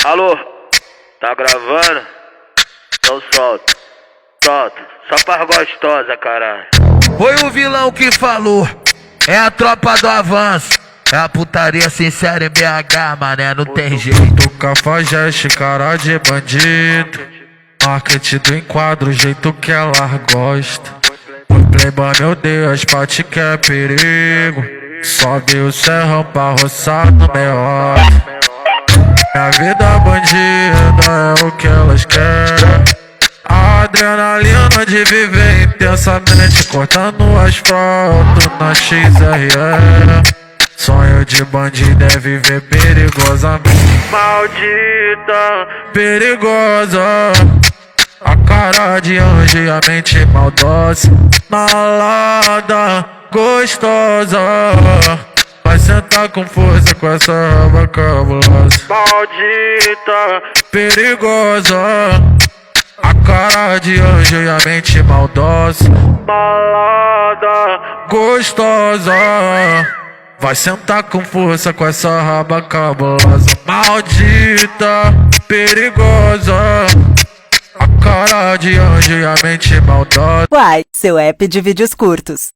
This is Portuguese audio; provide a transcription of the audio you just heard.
Alô, tá gravando? Então solta, solta, só pra gostosa, caralho. Foi o vilão que falou, é a tropa do avanço. É a putaria sincera em BH, mané, não tem jeito. Cafajeste, cara de bandido, marketing do enquadro, o jeito que ela gosta. O playboy, meu Deus, pate que é perigo. Sobe o serrão pra roçar no meio. Minha vida bandida é o que elas querem. A adrenalina de viver intensamente, cortando o asfalto na XRE. Sonho de bandido é viver perigosamente. Maldita, perigosa, a cara de anjo e a mente maldosa. Malada, gostosa, vai sentar com força com essa raba cabulosa. Maldita, perigosa, a cara de anjo e a mente maldosa. Malada, gostosa, vai sentar com força com essa raba cabulosa. Maldita, perigosa, a cara de anjo e a mente maldosa. Uai, seu app de vídeos curtos.